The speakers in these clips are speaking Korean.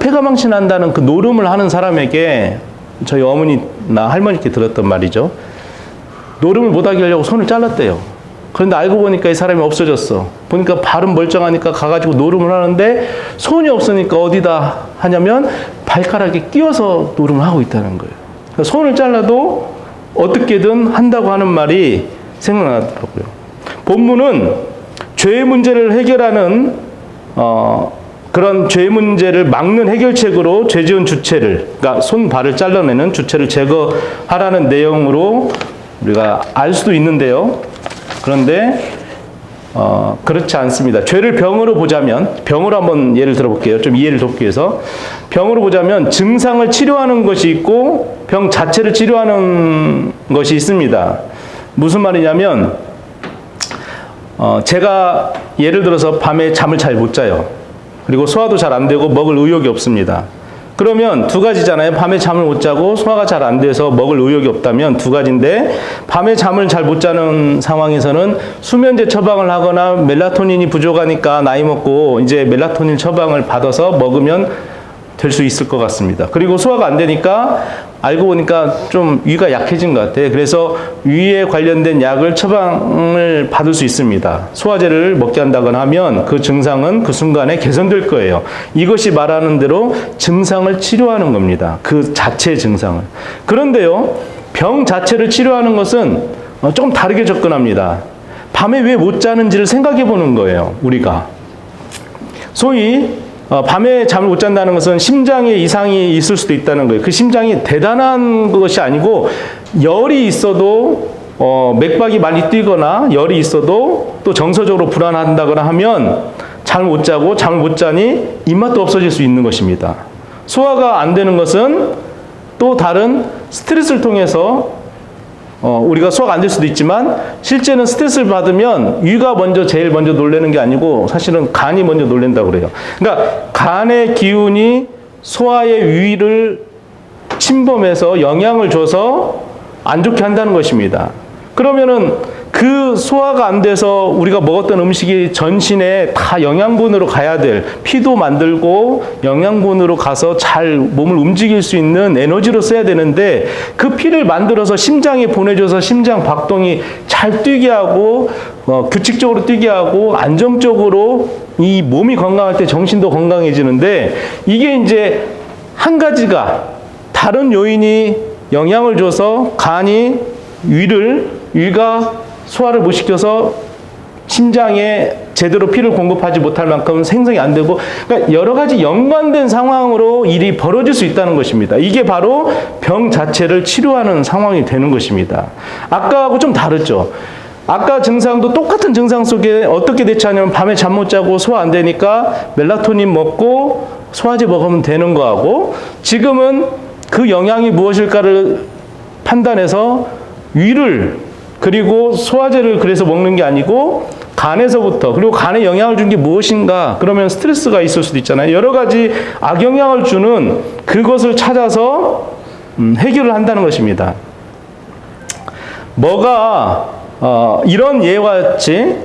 폐가망신한다는 그 노름을 하는 사람에게 저희 어머니나 할머니께 들었던 말이죠. 노름을 못하게 하려고 손을 잘랐대요. 그런데 알고 보니까 이 사람이 없어졌어. 보니까 발은 멀쩡하니까 가가지고 노름을 하는데 손이 없으니까 어디다 하냐면 발가락에 끼워서 노름을 하고 있다는 거예요. 그러니까 손을 잘라도 어떻게든 한다고 하는 말이 생각나더라고요. 본문은 죄의 문제를 해결하는 그런 죄 문제를 막는 해결책으로 죄 지은 주체를, 그러니까 손, 발을 잘라내는 주체를 제거하라는 내용으로 우리가 알 수도 있는데요. 그런데 그렇지 않습니다. 죄를 병으로 보자면, 병으로 한번 예를 들어볼게요. 좀 이해를 돕기 위해서. 병으로 보자면 증상을 치료하는 것이 있고 병 자체를 치료하는 것이 있습니다. 무슨 말이냐면 제가 예를 들어서 밤에 잠을 잘 못 자요. 그리고 소화도 잘 안 되고 먹을 의욕이 없습니다. 그러면 두 가지잖아요. 밤에 잠을 못 자고 소화가 잘 안 돼서 먹을 의욕이 없다면 두 가지인데, 밤에 잠을 잘 못 자는 상황에서는 수면제 처방을 하거나 멜라토닌이 부족하니까 나이 먹고 이제 멜라토닌 처방을 받아서 먹으면 될 수 있을 것 같습니다. 그리고 소화가 안 되니까 알고 보니까 좀 위가 약해진 것 같아요. 그래서 위에 관련된 약을 처방을 받을 수 있습니다. 소화제를 먹게 한다거나 하면 그 증상은 그 순간에 개선될 거예요. 이것이 말하는 대로 증상을 치료하는 겁니다. 그 자체의 증상을. 그런데요, 병 자체를 치료하는 것은 조금 다르게 접근합니다. 밤에 왜 못 자는지를 생각해 보는 거예요, 우리가. 소위 밤에 잠을 못 잔다는 것은 심장에 이상이 있을 수도 있다는 거예요. 그 심장이 대단한 것이 아니고 열이 있어도 맥박이 많이 뛰거나 열이 있어도 또 정서적으로 불안한다거나 하면 잠을 못 자고, 잠을 못 자니 입맛도 없어질 수 있는 것입니다. 소화가 안 되는 것은 또 다른 스트레스를 통해서 우리가 소화가 안 될 수도 있지만 실제는 스트레스를 받으면 위가 제일 먼저 놀라는 게 아니고 사실은 간이 먼저 놀란다고 그래요. 그러니까 간의 기운이 소화의 위를 침범해서 영향을 줘서 안 좋게 한다는 것입니다. 그러면은 그 소화가 안 돼서 우리가 먹었던 음식이 전신에 다 영양분으로 가야 될, 피도 만들고 영양분으로 가서 잘 몸을 움직일 수 있는 에너지로 써야 되는데, 그 피를 만들어서 심장에 보내줘서 심장 박동이 잘 뛰게 하고 규칙적으로 뛰게 하고 안정적으로 이 몸이 건강할 때 정신도 건강해지는데, 이게 이제 한 가지가 다른 요인이 영향을 줘서 간이 위가 소화를 못 시켜서 심장에 제대로 피를 공급하지 못할 만큼 생성이 안 되고, 그러니까 여러 가지 연관된 상황으로 일이 벌어질 수 있다는 것입니다. 이게 바로 병 자체를 치료하는 상황이 되는 것입니다. 아까하고 좀 다르죠. 아까 증상도 똑같은 증상 속에 어떻게 대처하냐면 밤에 잠 못 자고 소화 안 되니까 멜라토닌 먹고 소화제 먹으면 되는 거하고, 지금은 그 영양이 무엇일까를 판단해서 위를 그리고 소화제를 그래서 먹는 게 아니고 간에서부터, 그리고 간에 영향을 준 게 무엇인가, 그러면 스트레스가 있을 수도 있잖아요. 여러 가지 악영향을 주는 그것을 찾아서 해결을 한다는 것입니다. 이런 예와 같이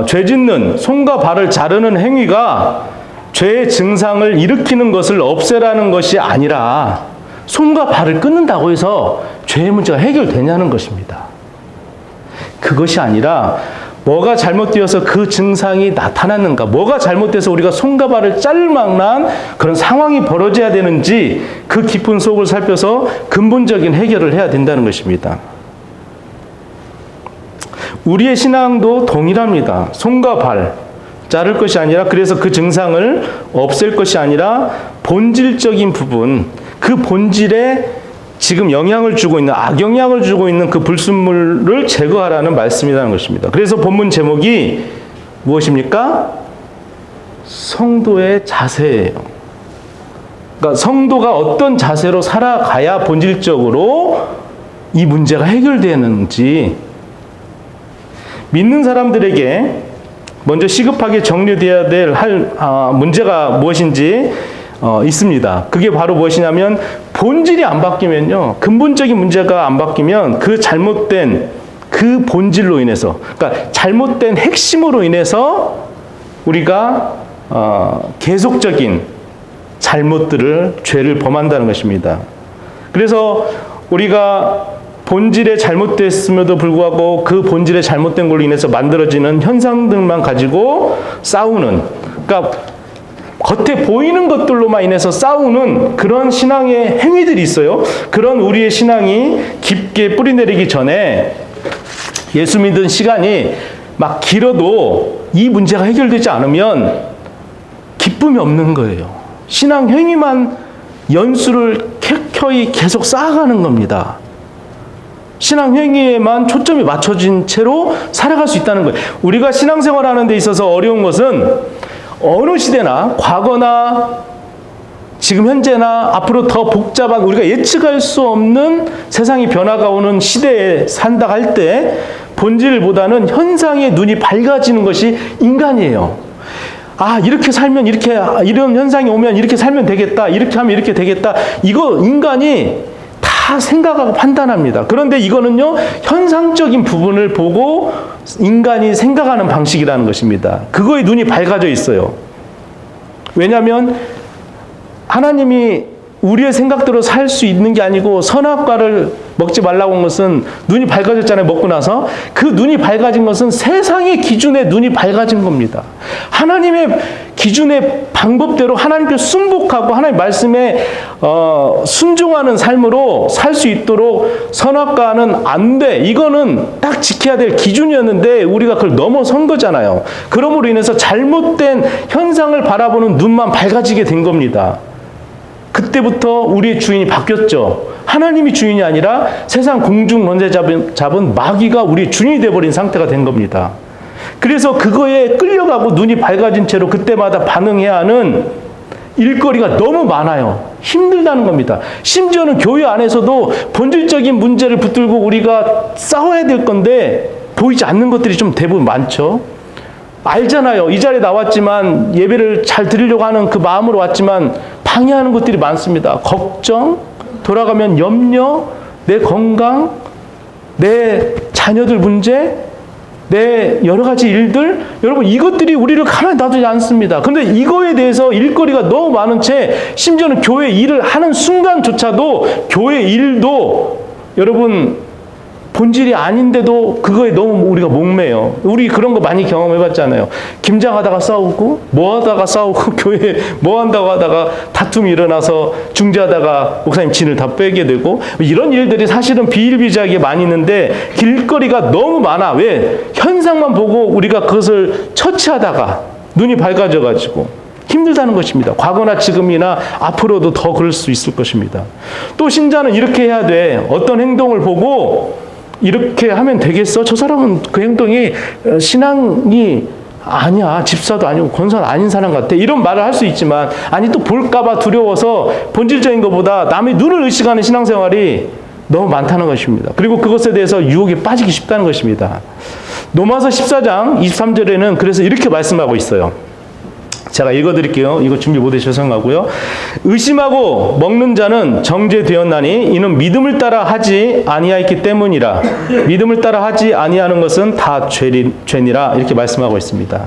죄 짓는 손과 발을 자르는 행위가 죄의 증상을 일으키는 것을 없애라는 것이 아니라 손과 발을 끊는다고 해서 죄의 문제가 해결되냐는 것입니다. 그것이 아니라 뭐가 잘못되어서 그 증상이 나타났는가, 뭐가 잘못돼서 우리가 손과 발을 자를 만한 그런 상황이 벌어져야 되는지, 그 깊은 속을 살펴서 근본적인 해결을 해야 된다는 것입니다. 우리의 신앙도 동일합니다. 손과 발 자를 것이 아니라, 그래서 그 증상을 없앨 것이 아니라 본질적인 부분, 그 본질에 지금 영향을 주고 있는, 악영향을 주고 있는 그 불순물을 제거하라는 말씀이라는 것입니다. 그래서 본문 제목이 무엇입니까? 성도의 자세예요. 그러니까 성도가 어떤 자세로 살아가야 본질적으로 이 문제가 해결되는지, 믿는 사람들에게 먼저 시급하게 정리되어야 될 문제가 무엇인지 있습니다. 그게 바로 무엇이냐면, 본질이 안 바뀌면요, 근본적인 문제가 안 바뀌면 그 잘못된 그 본질로 인해서, 그러니까 잘못된 핵심으로 인해서 우리가 계속적인 잘못들을, 죄를 범한다는 것입니다. 그래서 우리가 본질에 잘못됐음에도 불구하고 그 본질에 잘못된 걸로 인해서 만들어지는 현상들만 가지고 싸우는, 그러니까 겉에 보이는 것들로만 인해서 싸우는 그런 신앙의 행위들이 있어요. 그런 우리의 신앙이 깊게 뿌리내리기 전에 예수 믿은 시간이 막 길어도 이 문제가 해결되지 않으면 기쁨이 없는 거예요. 신앙 행위만 연수를 켜켜이 계속 쌓아가는 겁니다. 신앙 행위에만 초점이 맞춰진 채로 살아갈 수 있다는 거예요. 우리가 신앙생활하는 데 있어서 어려운 것은 어느 시대나 과거나 지금 현재나 앞으로 더 복잡한 우리가 예측할 수 없는 세상의 변화가 오는 시대에 산다 할 때 본질보다는 현상에 눈이 밝아지는 것이 인간이에요. 아, 이렇게 살면 이렇게, 이런 현상이 오면 이렇게 살면 되겠다. 이렇게 하면 이렇게 되겠다. 이거 인간이 다 생각하고 판단합니다. 그런데 이거는요, 현상적인 부분을 보고 인간이 생각하는 방식이라는 것입니다. 그거에 눈이 밝아져 있어요. 왜냐하면 하나님이 우리의 생각대로 살 수 있는 게 아니고 선악과를 먹지 말라고 한 것은 눈이 밝아졌잖아요. 먹고 나서. 그 눈이 밝아진 것은 세상의 기준에 눈이 밝아진 겁니다. 하나님의 기준의 방법대로 하나님께 순복하고 하나님 말씀에 순종하는 삶으로 살 수 있도록 선악과는 안 돼. 이거는 딱 지켜야 될 기준이었는데 우리가 그걸 넘어선 거잖아요. 그러므로 인해서 잘못된 현상을 바라보는 눈만 밝아지게 된 겁니다. 그때부터 우리의 주인이 바뀌었죠. 하나님이 주인이 아니라 세상 공중 권세 잡은 마귀가 우리의 주인이 되어버린 상태가 된 겁니다. 그래서 그거에 끌려가고 눈이 밝아진 채로 그때마다 반응해야 하는 일거리가 너무 많아요. 힘들다는 겁니다. 심지어는 교회 안에서도 본질적인 문제를 붙들고 우리가 싸워야 될 건데 보이지 않는 것들이 좀 대부분 많죠. 알잖아요. 이 자리에 나왔지만 예배를 잘 드리려고 하는 그 마음으로 왔지만 방해하는 것들이 많습니다. 걱정, 돌아가면 염려, 내 건강, 내 자녀들 문제, 내 여러 가지 일들, 여러분 이것들이 우리를 가만히 놔두지 않습니다. 그런데 이거에 대해서 일거리가 너무 많은 채 심지어는 교회 일을 하는 순간조차도 교회 일도 여러분 본질이 아닌데도 그거에 너무 우리가 목매요. 우리 그런 거 많이 경험해봤잖아요. 김장하다가 싸우고 뭐하다가 싸우고 교회 뭐한다고 하다가 다툼이 일어나서 중재하다가 목사님 진을 다 빼게 되고 이런 일들이 사실은 비일비재하게 많이 있는데 길거리가 너무 많아. 왜? 현상만 보고 우리가 그것을 처치하다가 눈이 밝아져가지고 힘들다는 것입니다. 과거나 지금이나 앞으로도 더 그럴 수 있을 것입니다. 또 신자는 이렇게 해야 돼. 어떤 행동을 보고 이렇게 하면 되겠어? 저 사람은 그 행동이 신앙이 아니야. 집사도 아니고 권사도 아닌 사람 같아. 이런 말을 할 수 있지만 아니 또 볼까봐 두려워서 본질적인 것보다 남의 눈을 의식하는 신앙생활이 너무 많다는 것입니다. 그리고 그것에 대해서 유혹에 빠지기 쉽다는 것입니다. 로마서 14장 23절에는 그래서 이렇게 말씀하고 있어요. 제가 읽어드릴게요. 이거 준비 못해 죄송하고요. 의심하고 먹는 자는 정죄되었나니 이는 믿음을 따라 하지 아니하였기 때문이라. 믿음을 따라 하지 아니하는 것은 다 죄니라. 이렇게 말씀하고 있습니다.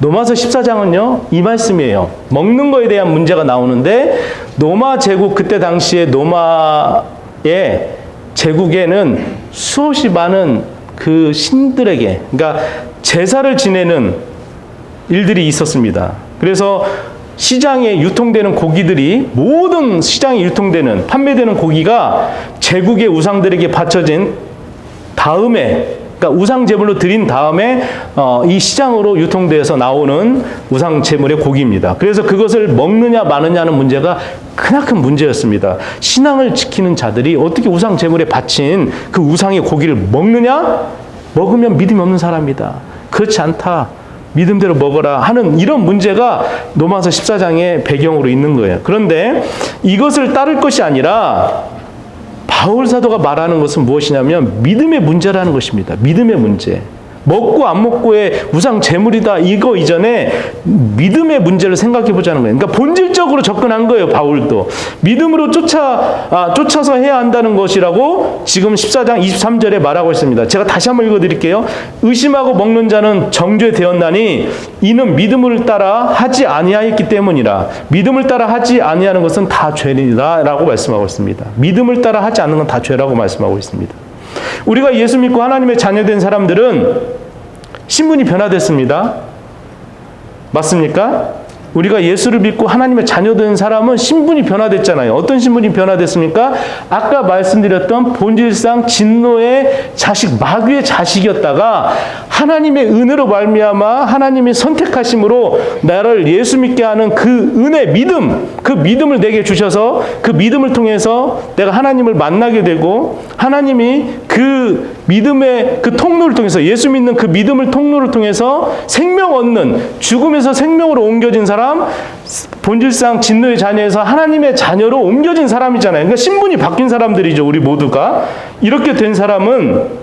로마서 14장은요. 이 말씀이에요. 먹는 거에 대한 문제가 나오는데 로마 제국 그때 당시에 로마의 제국에는 수없이 많은 그 신들에게 그러니까 제사를 지내는 일들이 있었습니다. 그래서 시장에 유통되는 고기들이 모든 시장에 유통되는 판매되는 고기가 제국의 우상들에게 바쳐진 다음에 그러니까 우상 제물로 드린 다음에 이 시장으로 유통돼서 나오는 우상 제물의 고기입니다. 그래서 그것을 먹느냐 마느냐는 문제가 크나큰 문제였습니다. 신앙을 지키는 자들이 어떻게 우상 제물에 바친 그 우상의 고기를 먹느냐? 먹으면 믿음이 없는 사람이다. 그렇지 않다. 믿음대로 먹어라 하는 이런 문제가 로마서 14장의 배경으로 있는 거예요. 그런데 이것을 따를 것이 아니라 바울 사도가 말하는 것은 무엇이냐면 믿음의 문제라는 것입니다. 믿음의 문제. 먹고 안 먹고의 우상 제물이다 이거 이전에 믿음의 문제를 생각해 보자는 거예요. 그러니까 본질적으로 접근한 거예요. 바울도 믿음으로 쫓아서 해야 한다는 것이라고 지금 14장 23절에 말하고 있습니다. 제가 다시 한번 읽어드릴게요. 의심하고 먹는 자는 정죄되었나니 이는 믿음을 따라 하지 아니하였기 때문이라. 믿음을 따라 하지 아니하는 것은 다 죄니라라고 말씀하고 있습니다. 믿음을 따라 하지 않는 건 다 죄라고 말씀하고 있습니다. 우리가 예수 믿고 하나님의 자녀된 사람들은 신분이 변화됐습니다. 맞습니까? 우리가 예수를 믿고 하나님의 자녀된 사람은 신분이 변화됐잖아요. 어떤 신분이 변화됐습니까? 아까 말씀드렸던 본질상 진노의 자식, 마귀의 자식이었다가 하나님의 은혜로 말미암아 하나님의 선택하심으로 나를 예수 믿게 하는 그 은혜, 믿음, 그 믿음을 내게 주셔서 그 믿음을 통해서 내가 하나님을 만나게 되고 하나님이 그 믿음의 그 통로를 통해서 예수 믿는 그 믿음을 통로를 통해서 생명 얻는 죽음에서 생명으로 옮겨진 사람, 본질상 진노의 자녀에서 하나님의 자녀로 옮겨진 사람이잖아요. 그러니까 신분이 바뀐 사람들이죠. 우리 모두가. 이렇게 된 사람은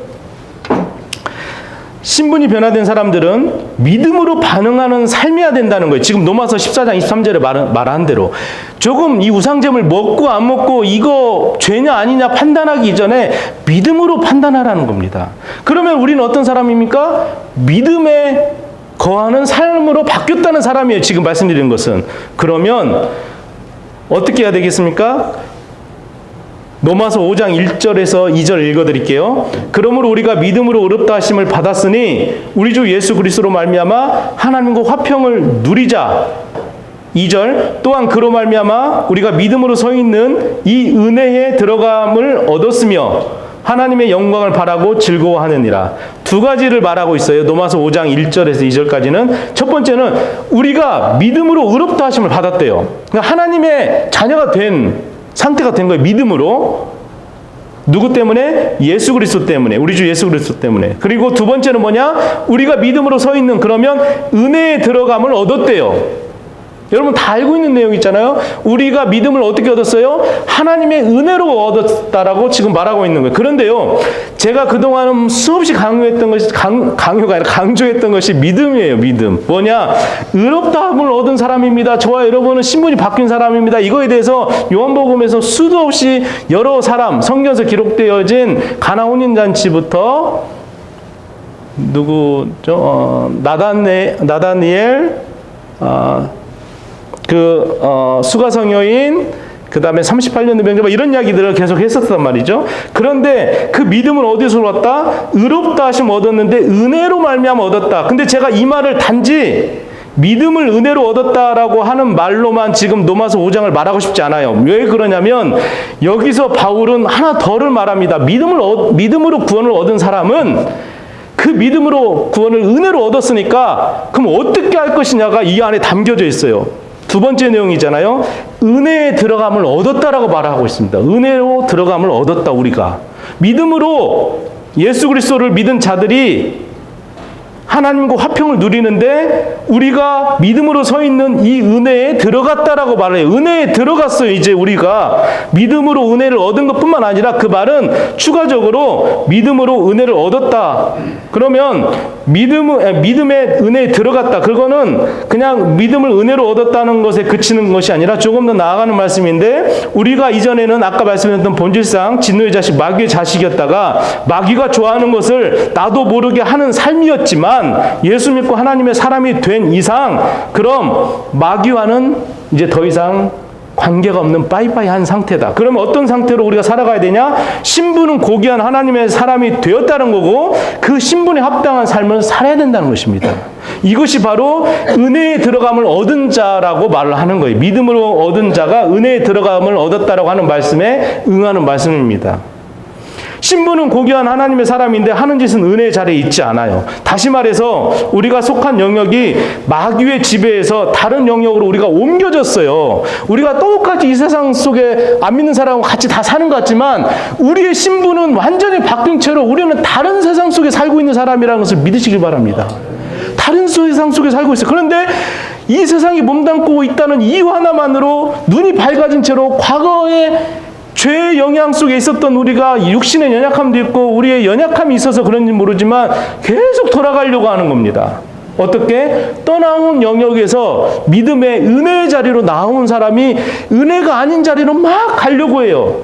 신분이 변화된 사람들은 믿음으로 반응하는 삶이어야 된다는 거예요. 지금 로마서 14장 23절에 말한 대로 조금 이 우상제물 먹고 안 먹고 이거 죄냐 아니냐 판단하기 이전에 믿음으로 판단하라는 겁니다. 그러면 우리는 어떤 사람입니까? 믿음에 거하는 삶으로 바뀌었다는 사람이에요. 지금 말씀드린 것은. 그러면 어떻게 해야 되겠습니까? 로마서 5장 1절에서 2절 읽어드릴게요. 그러므로 우리가 믿음으로 의롭다 하심을 받았으니 우리 주 예수 그리스도로 말미암아 하나님과 화평을 누리자. 2절 또한 그로 말미암아 우리가 믿음으로 서 있는 이 은혜에 들어감을 얻었으며 하나님의 영광을 바라고 즐거워하느니라. 두 가지를 말하고 있어요. 로마서 5장 1절에서 2절까지는. 첫 번째는 우리가 믿음으로 의롭다 하심을 받았대요. 그러니까 하나님의 자녀가 된 상태가 된 거예요. 믿음으로. 누구 때문에? 예수 그리스도 때문에. 우리 주 예수 그리스도 때문에. 그리고 두 번째는 뭐냐? 우리가 믿음으로 서 있는 그러면 은혜에 들어감을 얻었대요. 여러분 다 알고 있는 내용 있잖아요. 우리가 믿음을 어떻게 얻었어요? 하나님의 은혜로 얻었다라고 지금 말하고 있는 거예요. 그런데요, 제가 그동안 수없이 강조했던 것이 믿음이에요. 믿음. 뭐냐? 의롭다함을 얻은 사람입니다. 저와 여러분은 신분이 바뀐 사람입니다. 이거에 대해서 요한복음에서 수도 없이 여러 사람, 성경에서 기록되어진 가나 혼인잔치부터 누구죠? 나다니엘, 수가성 여인, 그 다음에 38년 병자, 이런 이야기들을 계속 했었단 말이죠. 그런데 그 믿음을 어디서 얻었다? 의롭다 하심 얻었는데 은혜로 말미암아 얻었다. 근데 제가 이 말을 단지 믿음을 은혜로 얻었다라고 하는 말로만 지금 로마서 5장을 말하고 싶지 않아요. 왜 그러냐면 여기서 바울은 하나 더를 말합니다. 믿음으로 구원을 얻은 사람은 그 믿음으로 구원을 은혜로 얻었으니까 그럼 어떻게 할 것이냐가 이 안에 담겨져 있어요. 두 번째 내용이잖아요. 은혜에 들어감을 얻었다라고 말하고 있습니다. 은혜로 들어감을 얻었다 우리가. 믿음으로 예수 그리스도를 믿은 자들이 하나님과 화평을 누리는데 우리가 믿음으로 서 있는 이 은혜에 들어갔다라고 말해요. 은혜에 들어갔어요. 이제 우리가 믿음으로 은혜를 얻은 것뿐만 아니라 그 말은 추가적으로 믿음으로 은혜를 얻었다. 그러면 믿음의 은혜에 들어갔다. 그거는 그냥 믿음을 은혜로 얻었다는 것에 그치는 것이 아니라 조금 더 나아가는 말씀인데 우리가 이전에는 아까 말씀드렸던 본질상 진노의 자식, 마귀의 자식이었다가 마귀가 좋아하는 것을 나도 모르게 하는 삶이었지만 예수 믿고 하나님의 사람이 된 이상 그럼 마귀와는 이제 더 이상 관계가 없는 빠이빠이한 상태다. 그러면 어떤 상태로 우리가 살아가야 되냐? 신분은 고귀한 하나님의 사람이 되었다는 거고 그 신분에 합당한 삶을 살아야 된다는 것입니다. 이것이 바로 은혜에 들어감을 얻은 자라고 말을 하는 거예요. 믿음으로 얻은 자가 은혜에 들어감을 얻었다라고 하는 말씀에 응하는 말씀입니다. 신분은 고귀한 하나님의 사람인데 하는 짓은 은혜의 자리에 있지 않아요. 다시 말해서 우리가 속한 영역이 마귀의 지배에서 다른 영역으로 우리가 옮겨졌어요. 우리가 똑같이 이 세상 속에 안 믿는 사람하고 같이 다 사는 것 같지만 우리의 신분은 완전히 바뀐 채로 우리는 다른 세상 속에 살고 있는 사람이라는 것을 믿으시길 바랍니다. 다른 세상 속에 살고 있어요. 그런데 이 세상이 몸담고 있다는 이유 하나만으로 눈이 밝아진 채로 과거에 죄의 영향 속에 있었던 우리가 육신의 연약함도 있고 우리의 연약함이 있어서 그런지 모르지만 계속 돌아가려고 하는 겁니다. 어떻게? 떠나온 영역에서 믿음의 은혜의 자리로 나온 사람이 은혜가 아닌 자리로 막 가려고 해요.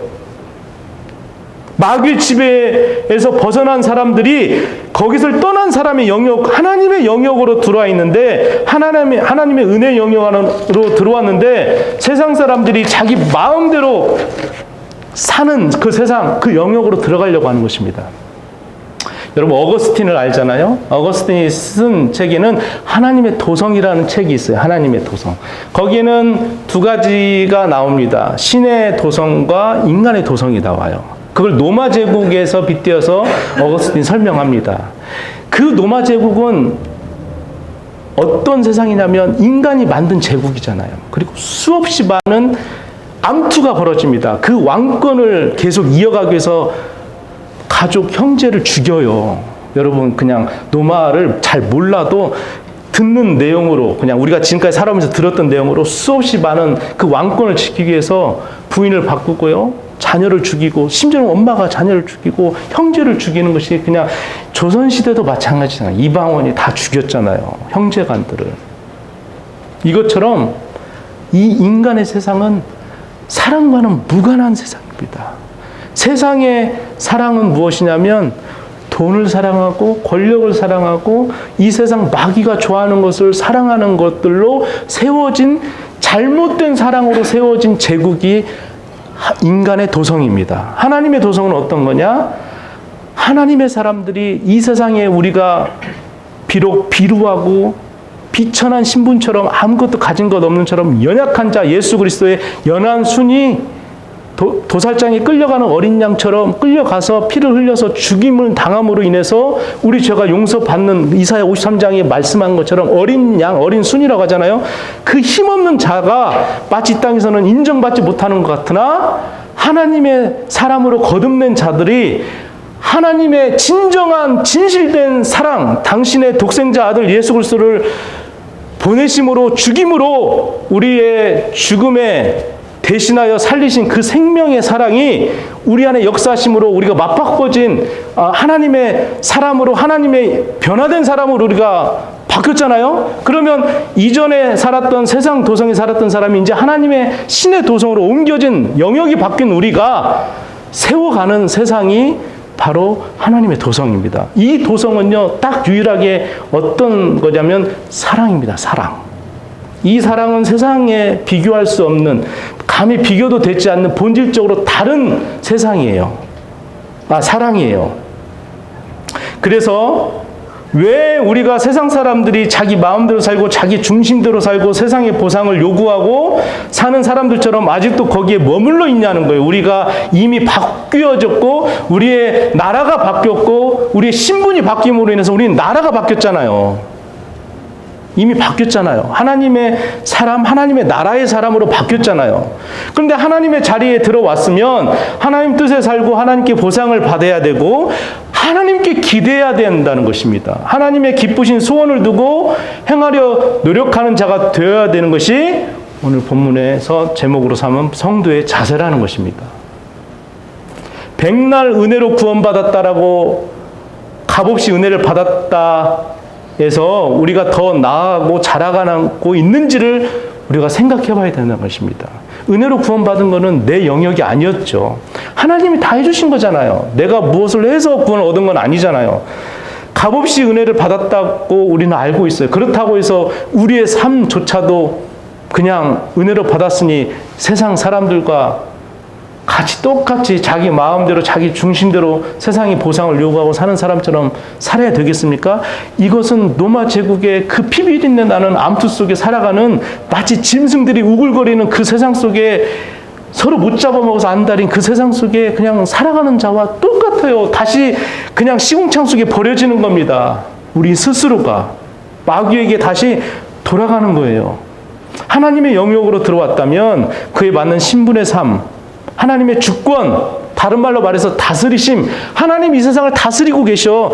마귀의 지배에서 벗어난 사람들이 거기서 떠난 사람의 영역, 하나님의 영역으로 들어와 있는데 하나님의 은혜 영역으로 들어왔는데 세상 사람들이 자기 마음대로 사는 그 세상, 그 영역으로 들어가려고 하는 것입니다. 여러분 어거스틴을 알잖아요. 어거스틴이 쓴 책에는 하나님의 도성이라는 책이 있어요. 하나님의 도성. 거기에는 두 가지가 나옵니다. 신의 도성과 인간의 도성이 나와요. 그걸 노마 제국에서 빗대어서 어거스틴이 설명합니다. 그 노마 제국은 어떤 세상이냐면 인간이 만든 제국이잖아요. 그리고 수없이 많은 암투가 벌어집니다. 그 왕권을 계속 이어가기 위해서 가족, 형제를 죽여요. 여러분 그냥 노마를 잘 몰라도 듣는 내용으로 그냥 우리가 지금까지 살아오면서 들었던 내용으로 수없이 많은 그 왕권을 지키기 위해서 부인을 바꾸고요. 자녀를 죽이고 심지어는 엄마가 자녀를 죽이고 형제를 죽이는 것이 그냥 조선시대도 마찬가지잖아요. 이방원이 다 죽였잖아요. 형제간들을. 이것처럼 이 인간의 세상은 사랑과는 무관한 세상입니다. 세상의 사랑은 무엇이냐면 돈을 사랑하고 권력을 사랑하고 이 세상 마귀가 좋아하는 것을 사랑하는 것들로 세워진 잘못된 사랑으로 세워진 제국이 인간의 도성입니다. 하나님의 도성은 어떤 거냐? 하나님의 사람들이 이 세상에 우리가 비록 비루하고 비천한 신분처럼 아무것도 가진 것 없는 처럼 연약한 자 예수 그리스도의 연한 순이 도살장에 끌려가는 어린 양처럼 끌려가서 피를 흘려서 죽임을 당함으로 인해서 우리 죄가 용서받는 이사야 53장에 말씀한 것처럼 어린 양, 어린 순이라고 하잖아요. 그 힘없는 자가 마치 이 땅에서는 인정받지 못하는 것 같으나 하나님의 사람으로 거듭낸 자들이 하나님의 진정한 진실된 사랑, 당신의 독생자 아들 예수 그리스도를 보내심으로 죽임으로 우리의 죽음에 대신하여 살리신 그 생명의 사랑이 우리 안에 역사하심으로 우리가 맞바꿔진 하나님의 사람으로 하나님의 변화된 사람으로 우리가 바뀌었잖아요. 그러면 이전에 살았던 세상 도성에 살았던 사람이 이제 하나님의 신의 도성으로 옮겨진 영역이 바뀐 우리가 세워가는 세상이 바로 하나님의 도성입니다. 이 도성은요 딱 유일하게 어떤 거냐면 사랑입니다. 사랑. 이 사랑은 세상에 비교할 수 없는 감히 비교도 되지 않는 본질적으로 다른 세상이에요. 사랑이에요. 그래서 왜 우리가 세상 사람들이 자기 마음대로 살고 자기 중심대로 살고 세상의 보상을 요구하고 사는 사람들처럼 아직도 거기에 머물러 있냐는 거예요. 우리가 이미 바뀌어졌고 우리의 나라가 바뀌었고 우리의 신분이 바뀜으로 인해서 우리는 나라가 바뀌었잖아요. 이미 바뀌었잖아요. 하나님의 사람, 하나님의 나라의 사람으로 바뀌었잖아요. 그런데 하나님의 자리에 들어왔으면 하나님 뜻에 살고 하나님께 보상을 받아야 되고 하나님께 기대해야 된다는 것입니다. 하나님의 기쁘신 소원을 두고 행하려 노력하는 자가 되어야 되는 것이 오늘 본문에서 제목으로 삼은 성도의 자세라는 것입니다. 백날 은혜로 구원받았다라고 값없이 은혜를 받았다 에서 우리가 더 나아가고 자라가고 있는지를 우리가 생각해 봐야 되는 것입니다. 은혜로 구원받은 것은 내 영역이 아니었죠. 하나님이 다 해주신 거잖아요. 내가 무엇을 해서 구원을 얻은 건 아니잖아요. 값없이 은혜를 받았다고 우리는 알고 있어요. 그렇다고 해서 우리의 삶조차도 그냥 은혜로 받았으니 세상 사람들과 같이 똑같이 자기 마음대로 자기 중심대로 세상의 보상을 요구하고 사는 사람처럼 살아야 되겠습니까? 이것은 로마 제국의 그 피비린내 나는 암투 속에 살아가는 마치 짐승들이 우글거리는 그 세상 속에 서로 못 잡아먹어서 안달인 그 세상 속에 그냥 살아가는 자와 똑같아요. 다시 그냥 시궁창 속에 버려지는 겁니다. 우리 스스로가 마귀에게 다시 돌아가는 거예요. 하나님의 영역으로 들어왔다면 그에 맞는 신분의 삶, 하나님의 주권, 다른 말로 말해서 다스리심, 하나님 이 세상을 다스리고 계셔.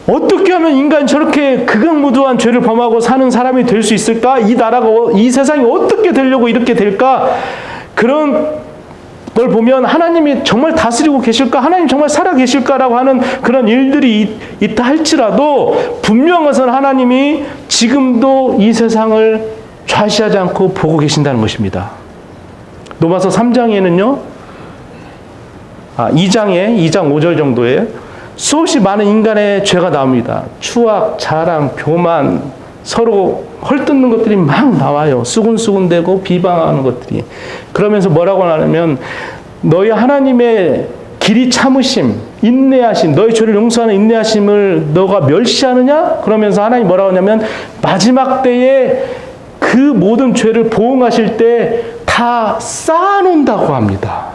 어떻게 하면 인간이 저렇게 극악무도한 죄를 범하고 사는 사람이 될 수 있을까? 이 나라가, 이 세상이 어떻게 되려고 이렇게 될까? 그런 걸 보면 하나님이 정말 다스리고 계실까? 하나님 정말 살아 계실까라고 하는 그런 일들이 있다 할지라도 분명한 것은 하나님이 지금도 이 세상을 좌시하지 않고 보고 계신다는 것입니다. 로마서 3장에는요. 2장 5절 정도에 수없이 많은 인간의 죄가 나옵니다. 추악, 자랑, 교만, 서로 헐뜯는 것들이 막 나와요. 수군수군대고 비방하는 것들이. 그러면서 뭐라고 하냐면 너희 하나님의 길이 참으심, 인내하심, 너희 죄를 용서하는 인내하심을 너가 멸시하느냐? 그러면서 하나님 뭐라고 하냐면 마지막 때에 그 모든 죄를 보응하실 때 다 쌓아놓는다고 합니다.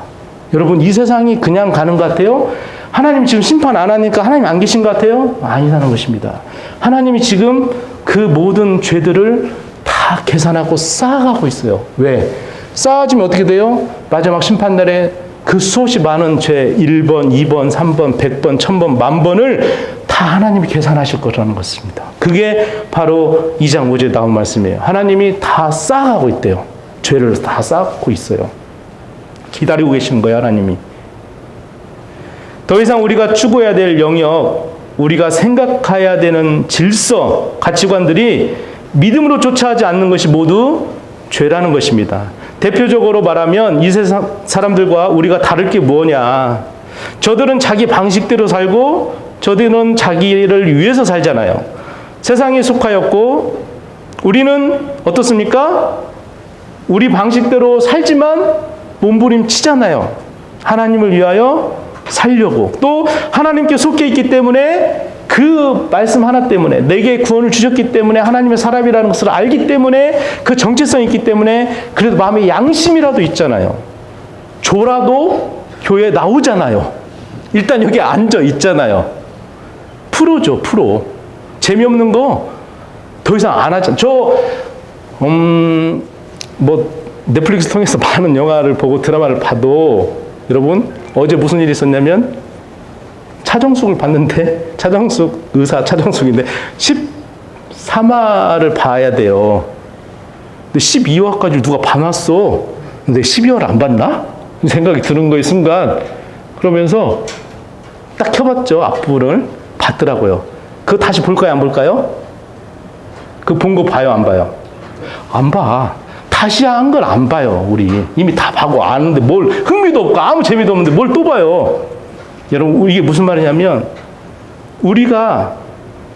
여러분 이 세상이 그냥 가는 것 같아요? 하나님 지금 심판 안 하니까 하나님 안 계신 것 같아요? 아니라는 것입니다. 하나님이 지금 그 모든 죄들을 다 계산하고 쌓아가고 있어요. 왜? 쌓아지면 어떻게 돼요? 마지막 심판날에 그 수없이 많은 죄 1번, 2번, 3번, 100번, 1000번, 10,000번을 다 하나님이 계산하실 거라는 것입니다. 그게 바로 2장 5절에 나온 말씀이에요. 하나님이 다 쌓아가고 있대요. 죄를 다 쌓고 있어요. 기다리고 계시는 거예요, 하나님이. 더 이상 우리가 추구해야 될 영역, 우리가 생각해야 되는 질서, 가치관들이 믿음으로 쫓아하지 않는 것이 모두 죄라는 것입니다. 대표적으로 말하면 이 세상 사람들과 우리가 다를 게 뭐냐. 저들은 자기 방식대로 살고 저들은 자기를 위해서 살잖아요. 세상에 속하였고 우리는 어떻습니까? 우리 방식대로 살지만 몸부림치잖아요. 하나님을 위하여 살려고. 또 하나님께 속해 있기 때문에 그 말씀 하나 때문에 내게 구원을 주셨기 때문에 하나님의 사람이라는 것을 알기 때문에 그 정체성이 있기 때문에 그래도 마음에 양심이라도 있잖아요. 조라도 교회에 나오잖아요. 일단 여기 앉아 있잖아요. 프로죠, 프로. 재미없는 거 더 이상 안 하잖아요. 넷플릭스 통해서 많은 영화를 보고 드라마를 봐도 여러분 어제 무슨 일이 있었냐면 차정숙을 봤는데 차정숙 의사 차정숙인데 13화를 봐야 돼요. 근데 12화까지 누가 봐놨어. 근데 12화를 안 봤나? 생각이 드는 거예요, 순간. 그러면서 딱 켜봤죠. 앞부분을 봤더라고요. 그거 다시 볼까요, 안 볼까요? 그 본 거 봐요, 안 봐요? 안 봐. 다시 한 걸 안 봐요, 우리. 이미 다 봐고 아는데 뭘 흥미도 없고 아무 재미도 없는데 뭘 또 봐요. 여러분, 이게 무슨 말이냐면 우리가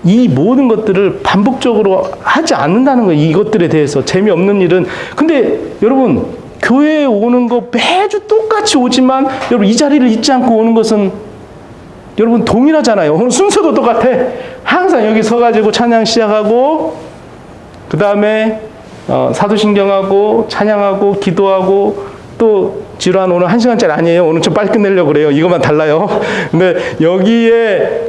이 모든 것들을 반복적으로 하지 않는다는 거예요. 이것들에 대해서 재미없는 일은. 근데 여러분, 교회에 오는 거 매주 똑같이 오지만 여러분 이 자리를 잊지 않고 오는 것은 여러분 동일하잖아요. 오늘 순서도 똑같아. 항상 여기 서가지고 찬양 시작하고 그 다음에 사도신경하고 찬양하고 기도하고 또 지루한 오늘 1시간짜리 아니에요. 오늘 좀 빨리 끝내려고 그래요. 이것만 달라요. 근데 여기에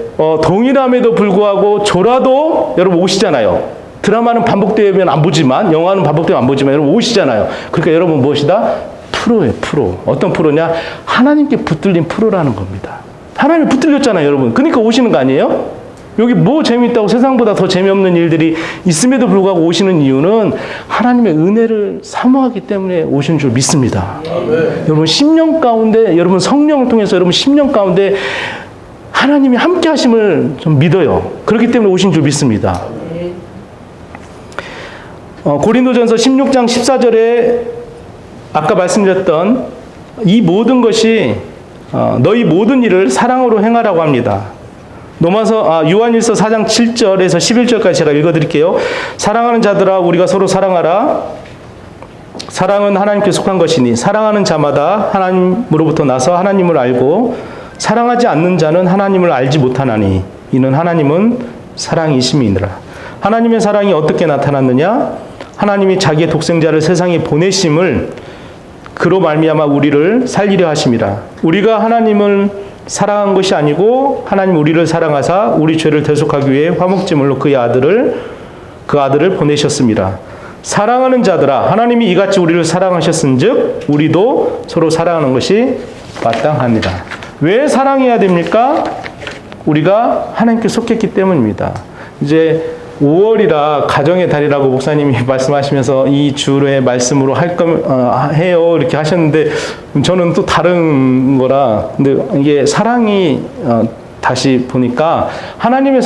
동일함에도 불구하고 조라도 여러분 오시잖아요. 드라마는 반복되면 안 보지만 영화는 반복되면 안 보지만 여러분 오시잖아요. 그러니까 여러분 무엇이다? 프로예요, 프로. 어떤 프로냐? 하나님께 붙들린 프로라는 겁니다. 하나님이 붙들렸잖아요, 여러분. 그러니까 오시는 거 아니에요? 여기 뭐 재미있다고 세상보다 더 재미없는 일들이 있음에도 불구하고 오시는 이유는 하나님의 은혜를 사모하기 때문에 오시는 줄 믿습니다. 여러분 10년 가운데 여러분 성령을 통해서 여러분 10년 가운데 하나님이 함께 하심을 좀 믿어요. 그렇기 때문에 오신 줄 믿습니다. 고린도전서 16장 14절에 아까 말씀드렸던 이 모든 것이 너희 모든 일을 사랑으로 행하라고 합니다. 요한일서 4장 7절에서 11절까지 제가 읽어드릴게요. 사랑하는 자들아 우리가 서로 사랑하라. 사랑은 하나님께 속한 것이니 사랑하는 자마다 하나님으로부터 나서 하나님을 알고 사랑하지 않는 자는 하나님을 알지 못하나니 이는 하나님은 사랑이심이니라. 하나님의 사랑이 어떻게 나타났느냐? 하나님이 자기의 독생자를 세상에 보내심을 그로 말미암아 우리를 살리려 하심이라. 우리가 하나님을 사랑한 것이 아니고 하나님 우리를 사랑하사 우리 죄를 대속하기 위해 화목제물로 그 아들을 보내셨습니다. 사랑하는 자들아 하나님이 이같이 우리를 사랑하셨은즉 우리도 서로 사랑하는 것이 마땅합니다. 왜 사랑해야 됩니까? 우리가 하나님께 속했기 때문입니다. 이제 5월이라 가정의 달이라고 목사님이 말씀하시면서 이 주의 말씀으로 해요 이렇게 하셨는데 저는 또 다른 거라. 근데 이게 사랑이 다시 보니까 하나님의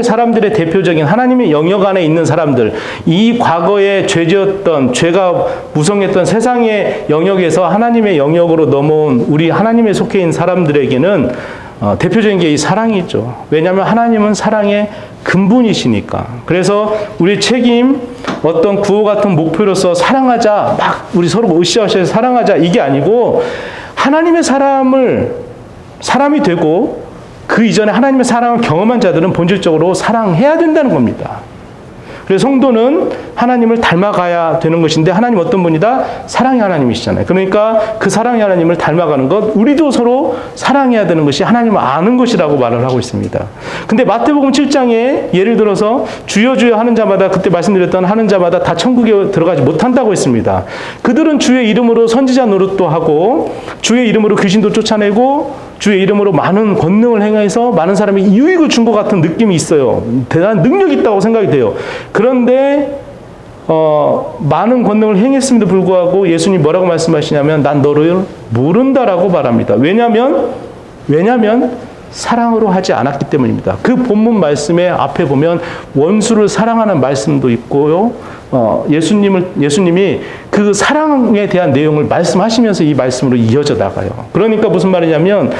사람들의 대표적인 하나님의 영역 안에 있는 사람들, 이 과거에 죄지었던 죄가 무성했던 세상의 영역에서 하나님의 영역으로 넘어온 우리 하나님에 속해 있는 사람들에게는 대표적인 게 이 사랑이죠. 왜냐하면 하나님은 사랑의 근본이시니까. 그래서 우리 책임, 어떤 구호 같은 목표로서 사랑하자, 막 우리 서로 으쌰으쌰 사랑하자, 이게 아니고 하나님의 사람이 되고 그 이전에 하나님의 사랑을 경험한 자들은 본질적으로 사랑해야 된다는 겁니다. 그래서 성도는 하나님을 닮아가야 되는 것인데, 하나님 어떤 분이다? 사랑의 하나님이시잖아요. 그러니까 그 사랑의 하나님을 닮아가는 것, 우리도 서로 사랑해야 되는 것이 하나님을 아는 것이라고 말을 하고 있습니다. 근데 마태복음 7장에 예를 들어서 주여 주여 하는 자마다, 그때 말씀드렸던 하는 자마다 다 천국에 들어가지 못한다고 했습니다. 그들은 주의 이름으로 선지자 노릇도 하고 주의 이름으로 귀신도 쫓아내고 주의 이름으로 많은 권능을 행해서 많은 사람이 유익을 준 것 같은 느낌이 있어요. 대단한 능력이 있다고 생각이 돼요. 그런데 많은 권능을 행했음에도 불구하고 예수님 뭐라고 말씀하시냐면 난 너를 모른다라고 말합니다. 왜냐하면 사랑으로 하지 않았기 때문입니다. 그 본문 말씀의 앞에 보면 원수를 사랑하는 말씀도 있고요. 예수님이 그 사랑에 대한 내용을 말씀하시면서 이 말씀으로 이어져 나가요. 그러니까 무슨 말이냐면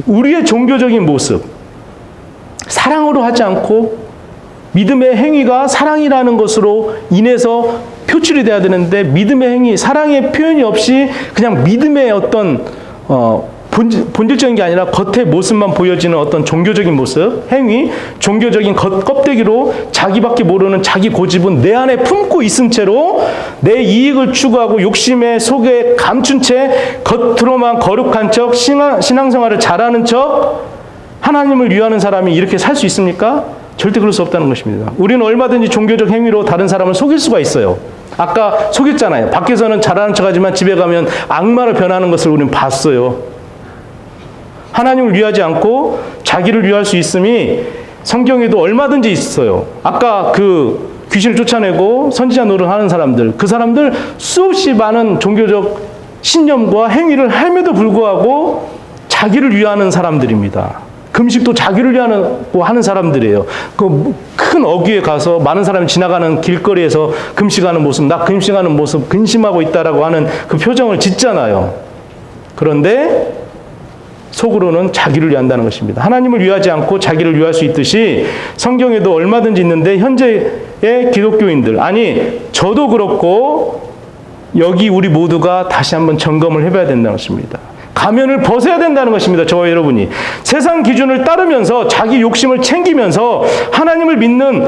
우리의 종교적인 모습, 사랑으로 하지 않고 믿음의 행위가 사랑이라는 것으로 인해서 표출이 돼야 되는데, 믿음의 행위, 사랑의 표현이 없이 그냥 믿음의 어떤 본질적인 게 아니라 겉의 모습만 보여지는 어떤 종교적인 모습, 행위, 종교적인 껍데기로 자기밖에 모르는 자기 고집은 내 안에 품고 있은 채로 내 이익을 추구하고 욕심의 속에 감춘 채 겉으로만 거룩한 척, 신앙생활을 잘하는 척 하나님을 위하는 사람이 이렇게 살 수 있습니까? 절대 그럴 수 없다는 것입니다. 우리는 얼마든지 종교적 행위로 다른 사람을 속일 수가 있어요. 아까 속였잖아요. 밖에서는 잘하는 척하지만 집에 가면 악마로 변하는 것을 우리는 봤어요. 하나님을 위하지 않고 자기를 위할 수 있음이 성경에도 얼마든지 있어요. 아까 그 귀신을 쫓아내고 선지자 노릇하는 사람들, 그 사람들 수없이 많은 종교적 신념과 행위를 함에도 불구하고 자기를 위하는 사람들입니다. 금식도 자기를 위하고 하는 사람들이에요. 그 큰 어귀에 가서 많은 사람이 지나가는 길거리에서 금식하는 모습, 나 금식하는 모습, 근심하고 있다라고 하는 그 표정을 짓잖아요. 그런데 속으로는 자기를 위한다는 것입니다. 하나님을 위하지 않고 자기를 위할 수 있듯이 성경에도 얼마든지 있는데, 현재의 기독교인들, 아니 저도 그렇고 여기 우리 모두가 다시 한번 점검을 해봐야 된다는 것입니다. 가면을 벗어야 된다는 것입니다. 저와 여러분이 세상 기준을 따르면서 자기 욕심을 챙기면서 하나님을 믿는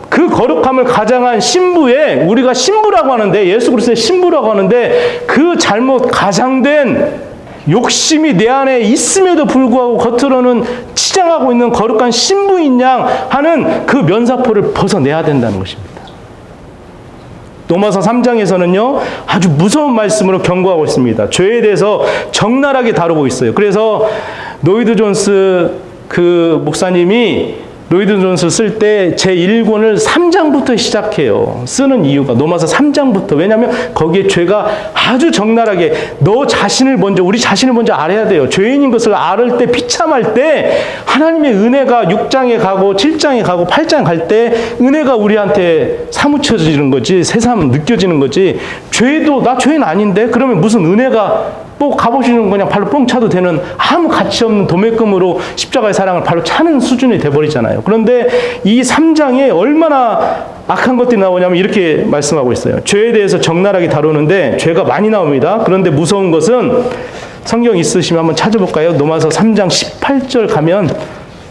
그 거룩함을 가장한 신부에, 우리가 신부라고 하는데, 예수 그리스도의 신부라고 하는데, 그 잘못 가장된 욕심이 내 안에 있음에도 불구하고 겉으로는 치장하고 있는 거룩한 신부인 양 하는 그 면사포를 벗어내야 된다는 것입니다. 로마서 3장에서는요, 아주 무서운 말씀으로 경고하고 있습니다. 죄에 대해서 적나라하게 다루고 있어요. 그래서 로이드 존스 그 목사님이 로이드 존스 쓸 때 제1권을 3장부터 시작해요. 쓰는 이유가 로마서 3장부터. 왜냐하면 거기에 죄가 아주 적나라하게 우리 자신을 먼저 알아야 돼요. 죄인인 것을 알을 때, 비참할 때 하나님의 은혜가 6장에 가고 7장에 가고 8장에 갈 때 은혜가 우리한테 사무쳐지는 거지, 새삼 느껴지는 거지. 나 죄인 아닌데? 그러면 무슨 은혜가 값없이는 그냥 발로 뻥 차도 되는 아무 가치 없는 도매금으로 십자가의 사랑을 발로 차는 수준이 돼버리잖아요. 그런데 이 3장에 얼마나 악한 것들이 나오냐면 이렇게 말씀하고 있어요. 죄에 대해서 적나라하게 다루는데 죄가 많이 나옵니다. 그런데 무서운 것은, 성경 있으시면 한번 찾아볼까요? 로마서 3장 18절 가면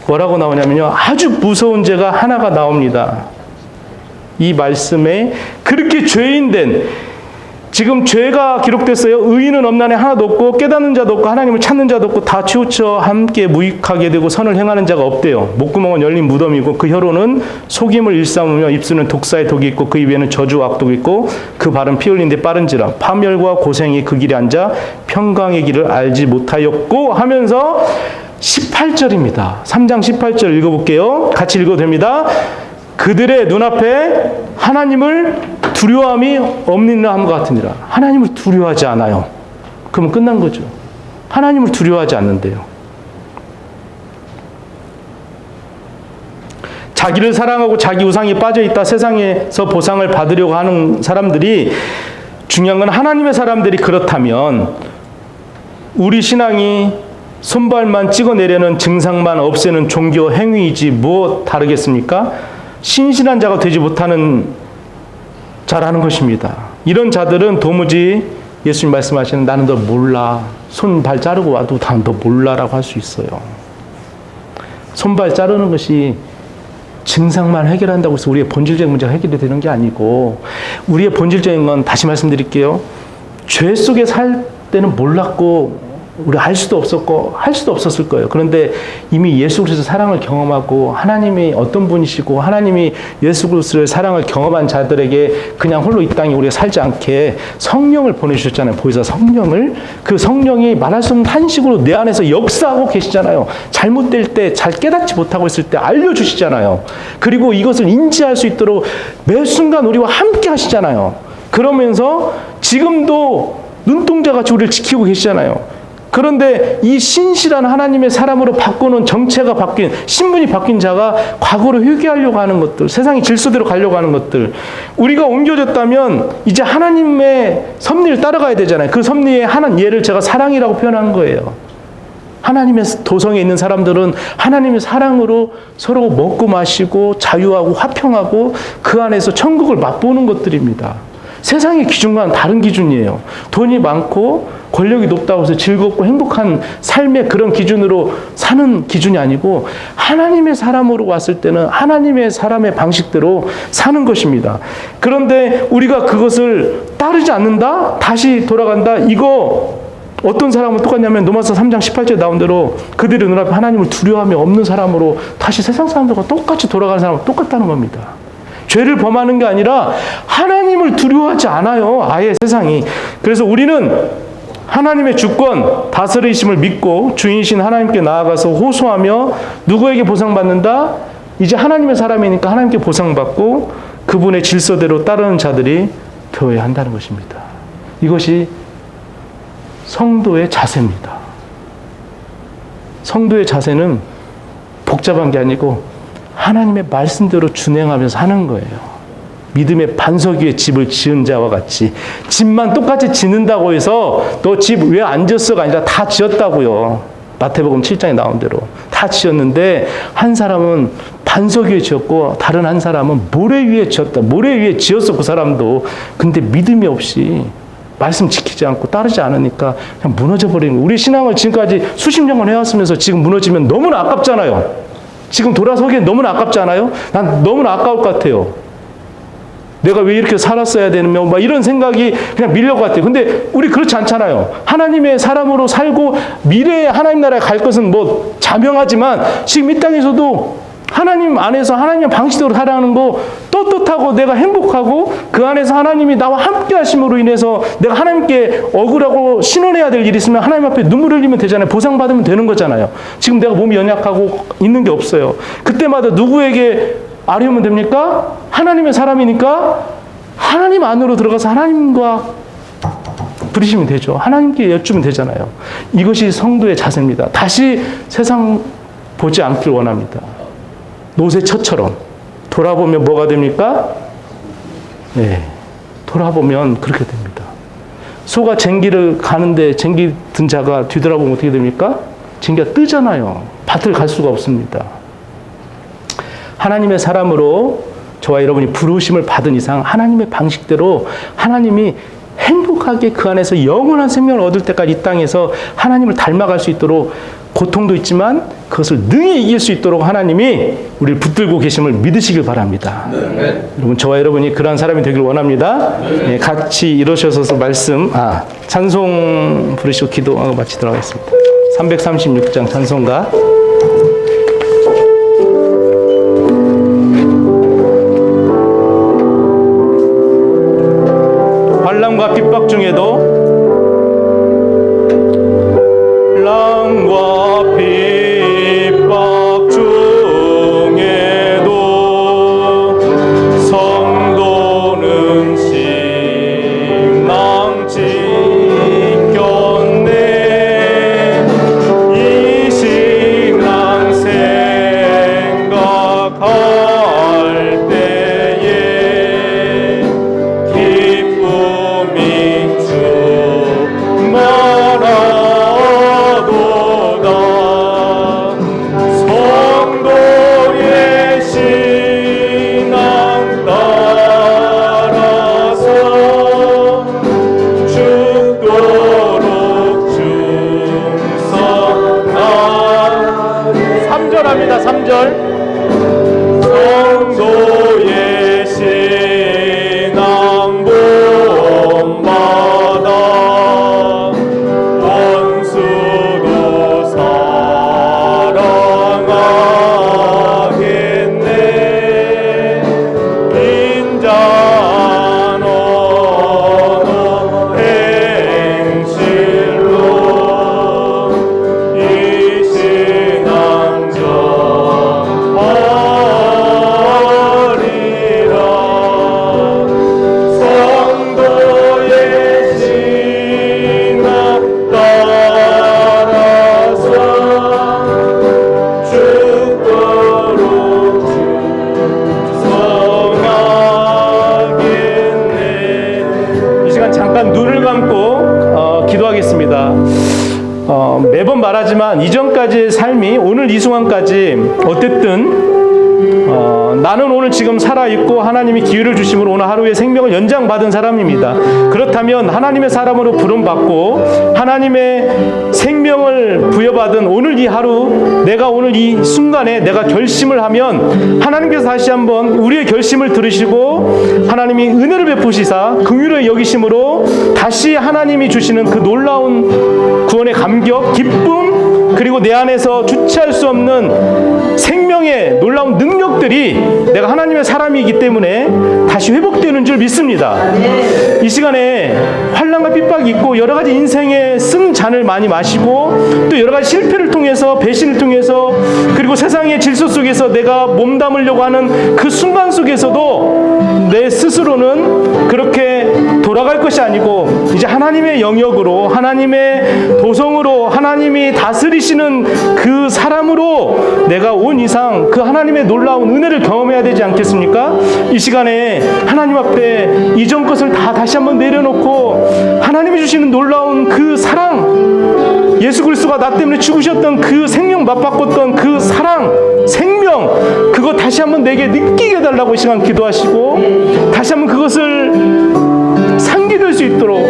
뭐라고 나오냐면요, 아주 무서운 죄가 하나가 나옵니다. 이 말씀에 그렇게 죄인된, 지금 죄가 기록됐어요. 의인은 없나니 하나도 없고 깨닫는 자도 없고 하나님을 찾는 자도 없고 다 치우쳐 함께 무익하게 되고 선을 행하는 자가 없대요. 목구멍은 열린 무덤이고 그 혀로는 속임을 일삼으며 입술은 독사의 독이 있고 그 입에는 저주와 악독이 있고 그 발은 피 흘린 데 빠른지라 파멸과 고생이 그 길에 앉아 평강의 길을 알지 못하였고 하면서 18절입니다. 3장 18절 읽어볼게요. 같이 읽어도 됩니다. 그들의 눈앞에 하나님을 두려워함이 없는 것 같으니라. 하나님을 두려워하지 않아요. 그러면 끝난 거죠. 하나님을 두려워하지 않는데요. 자기를 사랑하고 자기 우상이 빠져있다 세상에서 보상을 받으려고 하는 사람들이, 중요한 건 하나님의 사람들이 그렇다면 우리 신앙이 손발만 찍어내려는 증상만 없애는 종교 행위이지 무엇 다르겠습니까? 신실한 자가 되지 못하는 자라는 것입니다. 이런 자들은 도무지 예수님 말씀하시는 나는 너 몰라. 손발 자르고 와도 난 너 몰라라고 할 수 있어요. 손발 자르는 것이 증상만 해결한다고 해서 우리의 본질적인 문제가 해결이 되는 게 아니고, 우리의 본질적인 건 다시 말씀드릴게요. 죄 속에 살 때는 몰랐고 우리 알 수도 없었고 할 수도 없었을 거예요. 그런데 이미 예수 그리스도의 사랑을 경험하고 하나님이 어떤 분이시고 하나님이 예수 그리스도의 사랑을 경험한 자들에게 그냥 홀로 이 땅에 우리가 살지 않게 성령을 보내주셨잖아요. 보혜사 성령을. 그 성령이 말할 수 없는 한식으로 내 안에서 역사하고 계시잖아요. 잘못될 때, 잘 깨닫지 못하고 있을 때 알려주시잖아요. 그리고 이것을 인지할 수 있도록 매 순간 우리와 함께 하시잖아요. 그러면서 지금도 눈동자같이 우리를 지키고 계시잖아요. 그런데 이 신실한 하나님의 사람으로 바꾸는 정체가 바뀐, 신분이 바뀐 자가 과거로 회귀하려고 하는 것들, 세상의 질서대로 가려고 하는 것들, 우리가 옮겨졌다면 이제 하나님의 섭리를 따라가야 되잖아요. 그 섭리의 한 예를 제가 사랑이라고 표현한 거예요. 하나님의 도성에 있는 사람들은 하나님의 사랑으로 서로 먹고 마시고 자유하고 화평하고 그 안에서 천국을 맛보는 것들입니다. 세상의 기준과는 다른 기준이에요. 돈이 많고 권력이 높다고 해서 즐겁고 행복한 삶의 그런 기준으로 사는 기준이 아니고, 하나님의 사람으로 왔을 때는 하나님의 사람의 방식대로 사는 것입니다. 그런데 우리가 그것을 따르지 않는다? 다시 돌아간다? 이거 어떤 사람은 똑같냐면 로마서 3장 18절에 나온 대로 그들의 눈앞에 하나님을 두려워함이 없는 사람으로 다시 세상 사람들과 똑같이 돌아가는 사람은 똑같다는 겁니다. 죄를 범하는 게 아니라 하나님을 두려워하지 않아요. 아예 세상이. 그래서 우리는 하나님의 주권, 다스리심을 믿고 주인이신 하나님께 나아가서 호소하며 누구에게 보상받는다? 이제 하나님의 사람이니까 하나님께 보상받고 그분의 질서대로 따르는 자들이 되어야 한다는 것입니다. 이것이 성도의 자세입니다. 성도의 자세는 복잡한 게 아니고 하나님의 말씀대로 준행하면서 하는 거예요. 믿음의 반석 위에 집을 지은 자와 같이. 집만 똑같이 짓는다고 해서 너 집 왜 안 지었어가 아니라 다 지었다고요. 마태복음 7장에 나온 대로 다 지었는데 한 사람은 반석 위에 지었고 다른 한 사람은 모래 위에 지었다. 모래 위에 지었어 그 사람도. 근데 믿음이 없이 말씀 지키지 않고 따르지 않으니까 그냥 무너져 버리는 거예요. 우리 신앙을 지금까지 수십 년간 해왔으면서 지금 무너지면 너무나 아깝잖아요. 지금 돌아서기엔 너무나 아깝지 않아요? 난 너무나 아까울 것 같아요. 내가 왜 이렇게 살았어야 되느냐, 막 이런 생각이 그냥 밀려올 것 같아요. 근데 우리 그렇지 않잖아요. 하나님의 사람으로 살고 미래에 하나님 나라에 갈 것은 뭐 자명하지만 지금 이 땅에서도 하나님 안에서 하나님의 방식대로 살아가는 거 떳떳하고 내가 행복하고 그 안에서 하나님이 나와 함께 하심으로 인해서 내가 하나님께 억울하고 신원해야 될 일이 있으면 하나님 앞에 눈물 흘리면 되잖아요. 보상받으면 되는 거잖아요. 지금 내가 몸이 연약하고 있는 게 없어요. 그때마다 누구에게 아뢰면 됩니까? 하나님의 사람이니까 하나님 안으로 들어가서 하나님과 부르시면 되죠. 하나님께 여쭈면 되잖아요. 이것이 성도의 자세입니다. 다시 세상 보지 않길 원합니다. 노새처처럼 돌아보면 뭐가 됩니까? 네, 돌아보면 그렇게 됩니다. 소가 쟁기를 가는데 쟁기 든 자가 뒤돌아보면 어떻게 됩니까? 쟁기가 뜨잖아요. 밭을 갈 수가 없습니다. 하나님의 사람으로 저와 여러분이 부르심을 받은 이상 하나님의 방식대로 하나님이 행복하게 그 안에서 영원한 생명을 얻을 때까지 이 땅에서 하나님을 닮아갈 수 있도록 고통도 있지만 그것을 능히 이길 수 있도록 하나님이 우리를 붙들고 계심을 믿으시길 바랍니다. 네. 여러분, 저와 여러분이 그러한 사람이 되길 원합니다. 네. 같이 일어서서 찬송 부르시고 기도하고 마치도록 하겠습니다. 336장 찬송가. 환난과 핍박 중에도 환난과 핍박 매번 말하지만 이전까지의 삶이 오늘 이 순간까지 어쨌든 나는 오늘 지금 살아있고 하나님이 기회를 주심으로 오늘 하루의 생명을 연장받은 사람입니다. 그렇다면 하나님의 사람으로 부름받고 하나님의 생명을 부여받은 오늘 이 하루, 내가 오늘 이 순간에 내가 결심을 하면 하나님께서 다시 한번 우리의 결심을 들으시고 하나님이 은혜를 베푸시사 긍휼을 여기심으로 다시 하나님이 주시는 그 놀라운 구원의 감격, 기쁨, 그리고 내 안에서 주체할 수 없는 생명의 놀라운 능력들이 내가 하나님의 사람이기 때문에 다시 회복되는 줄 믿습니다. 이 시간에 환난과 핍박이 있고 여러 가지 인생의 쓴잔을 많이 마시고 또 여러 가지 실패를 통해서 배신을 통해서 그리고 세상의 질서 속에서 내가 몸담으려고 하는 그 순간 속에서도 내 스스로는 그렇게 돌아갈 것이 아니고 이제 하나님의 영역으로 하나님의 도성으로 하나님이 다스리시는 그 사람으로 내가 온 이상 그 하나님의 놀라운 은혜를 경험해야 되지 않겠습니까? 이 시간에 하나님 앞에 이전 것을 다 다시 한번 내려놓고 하나님이 주시는 놀라운 그 사랑, 예수 그리스도가 나 때문에 죽으셨던 그 생명 맛바꿨던 그 사랑, 생명, 그거 다시 한번 내게 느끼게 해달라고 이 시간 기도하시고 다시 한번 그것을 상기될 수 있도록,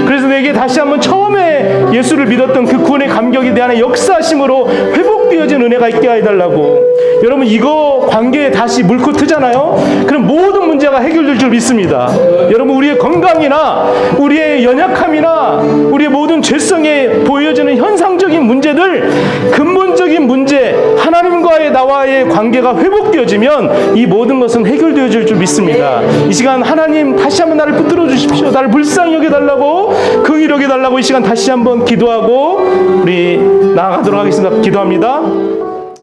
그래서 내게 다시 한번 처음에 예수를 믿었던 그 구원의 감격이 내 안에 역사하심으로 회복되어진 은혜가 있게 해달라고. 여러분, 이거 관계에 다시 물고 트잖아요. 그럼 모든 문제가 해결될 줄 믿습니다. 여러분, 우리의 건강이나 우리의 연약함이나 우리의 모든 죄성에 보여지는 현상적인 문제들, 근본적인 문제, 하나님과의 나와의 관계가 회복되어지면 이 모든 것은 해결되어질 줄 믿습니다. 이 시간 하나님 다시 한번 나를 붙들어 주십시오. 나를 불쌍히 여겨달라고, 긍휼히 여겨달라고 이 시간 다시 한번 기도하고 우리 나아가도록 하겠습니다. 기도합니다.